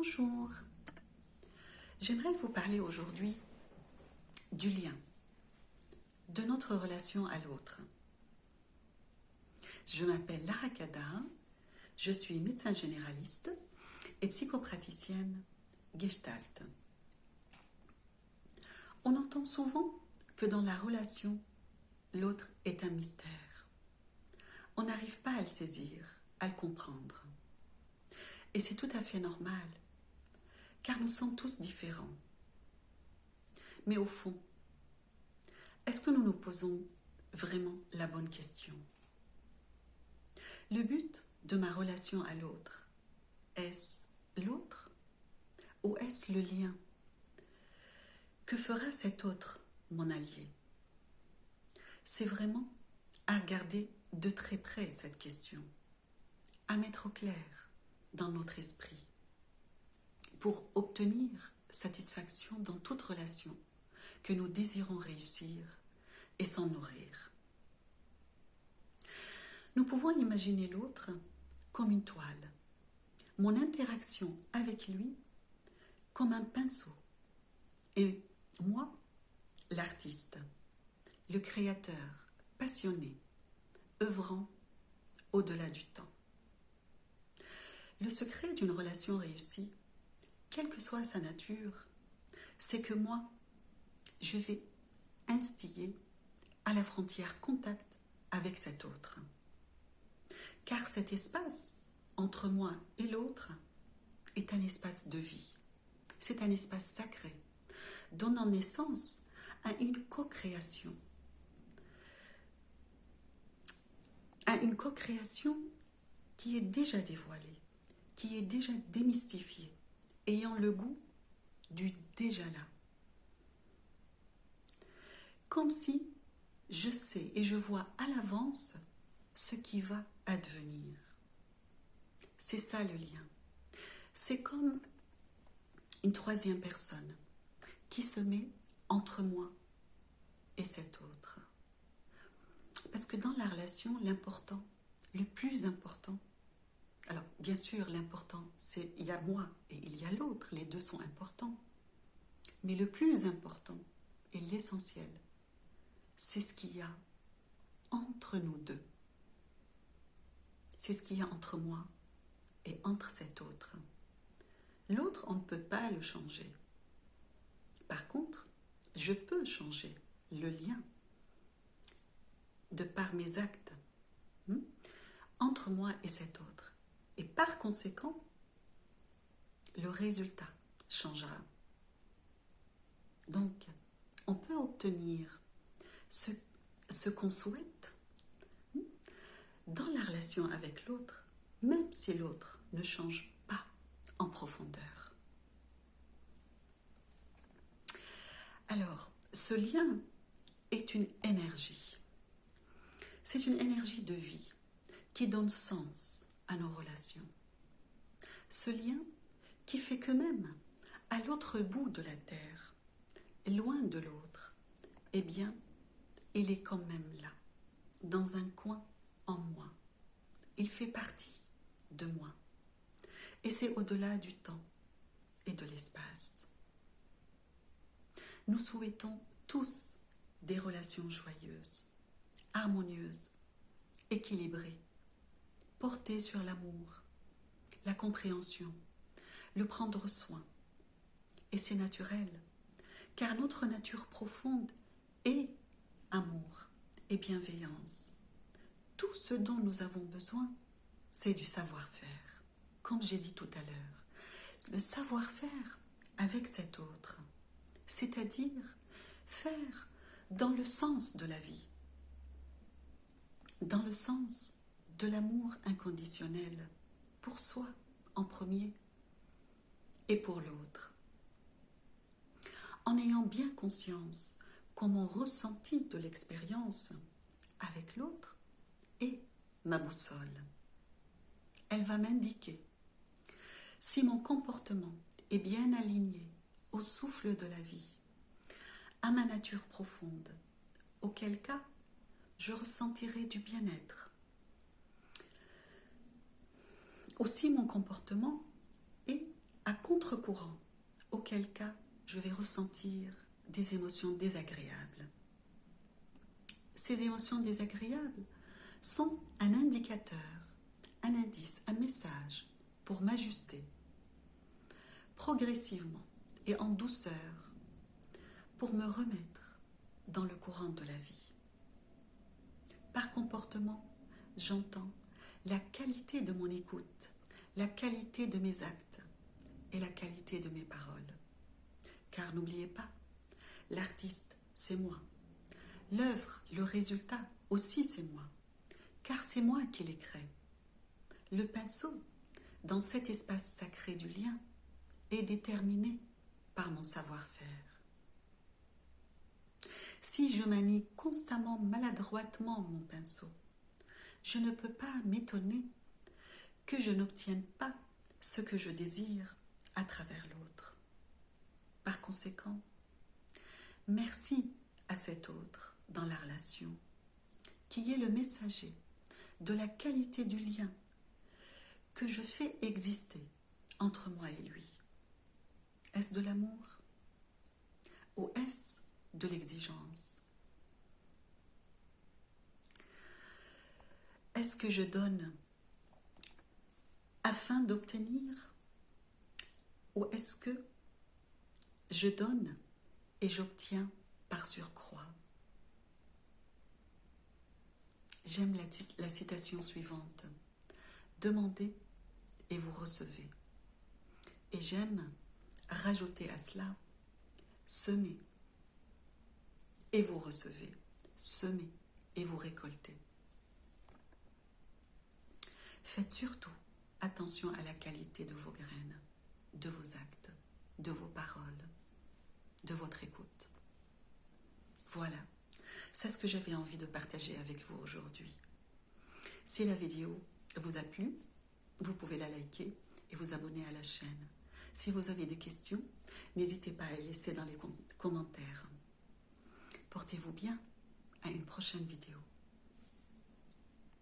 Bonjour, j'aimerais vous parler aujourd'hui du lien, de notre relation à l'autre. Je m'appelle Lara Kadar, je suis médecin généraliste et psychopraticienne Gestalt. On entend souvent que dans la relation, l'autre est un mystère. On n'arrive pas à le saisir, à le comprendre. Et c'est tout à fait normal, car nous sommes tous différents. Mais au fond, est-ce que nous nous posons vraiment la bonne question? Le but de ma relation à l'autre, est-ce l'autre ou est-ce le lien? Que fera cet autre, mon allié? C'est vraiment à regarder de très près cette question, à mettre au clair dans notre esprit, pour obtenir satisfaction dans toute relation que nous désirons réussir et s'en nourrir. Nous pouvons imaginer l'autre comme une toile, mon interaction avec lui comme un pinceau, et moi, l'artiste, le créateur passionné, œuvrant au-delà du temps. Le secret d'une relation réussie, quelle que soit sa nature, c'est que moi, je vais instiller à la frontière contact avec cet autre. Car cet espace entre moi et l'autre est un espace de vie. C'est un espace sacré, donnant naissance à une co-création. À une co-création qui est déjà dévoilée, qui est déjà démystifiée, ayant le goût du déjà là. Comme si je sais et je vois à l'avance ce qui va advenir. C'est ça le lien. C'est comme une troisième personne qui se met entre moi et cet autre. Parce que dans la relation, l'important, le plus important, alors bien sûr l'important, c'est il y a moi et il y a l'autre, les deux sont importants. Mais le plus important et l'essentiel, c'est ce qu'il y a entre nous deux. C'est ce qu'il y a entre moi et entre cet autre. L'autre, on ne peut pas le changer. Par contre, je peux changer le lien de par mes actes entre moi et cet autre. Et par conséquent, le résultat changera. Donc, on peut obtenir ce qu'on souhaite dans la relation avec l'autre, même si l'autre ne change pas en profondeur. Alors, ce lien est une énergie. C'est une énergie de vie qui donne sens à nos relations. Ce lien qui fait que même à l'autre bout de la terre, loin de l'autre, eh bien, il est quand même là, dans un coin en moi. Il fait partie de moi. Et c'est au-delà du temps et de l'espace. Nous souhaitons tous des relations joyeuses, harmonieuses, équilibrées, portées sur l'amour, la compréhension, le prendre soin. Et c'est naturel, car notre nature profonde est amour et bienveillance. Tout ce dont nous avons besoin, c'est du savoir-faire. Comme j'ai dit tout à l'heure, le savoir-faire avec cet autre, c'est-à-dire faire dans le sens de la vie, dans le sens de l'amour inconditionnel, pour soi en premier et pour l'autre. En ayant bien conscience que mon ressenti de l'expérience avec l'autre est ma boussole. Elle va m'indiquer si mon comportement est bien aligné au souffle de la vie, à ma nature profonde, auquel cas je ressentirai du bien-être. Aussi mon comportement est à contre-courant, auquel cas je vais ressentir des émotions désagréables. Ces émotions désagréables sont un indicateur, un indice, un message pour m'ajuster progressivement et en douceur pour me remettre dans le courant de la vie. Par comportement, j'entends la qualité de mon écoute, la qualité de mes actes et la qualité de mes paroles. Car n'oubliez pas, l'artiste, c'est moi. L'œuvre, le résultat aussi, c'est moi. Car c'est moi qui les crée. Le pinceau, dans cet espace sacré du lien, est déterminé par mon savoir-faire. Si je manie constamment maladroitement mon pinceau, je ne peux pas m'étonner que je n'obtienne pas ce que je désire à travers l'autre. Par conséquent, merci à cet autre dans la relation, qui est le messager de la qualité du lien que je fais exister entre moi et lui. Est-ce de l'amour ou est-ce de l'exigence? Est-ce que je donne afin d'obtenir ou est-ce que je donne et j'obtiens par surcroît? J'aime la citation suivante. Demandez et vous recevez. Et j'aime rajouter à cela, semez et vous recevez, semez et vous récoltez. Faites surtout attention à la qualité de vos graines, de vos actes, de vos paroles, de votre écoute. Voilà, c'est ce que j'avais envie de partager avec vous aujourd'hui. Si la vidéo vous a plu, vous pouvez la liker et vous abonner à la chaîne. Si vous avez des questions, n'hésitez pas à les laisser dans les commentaires. Portez-vous bien, à une prochaine vidéo.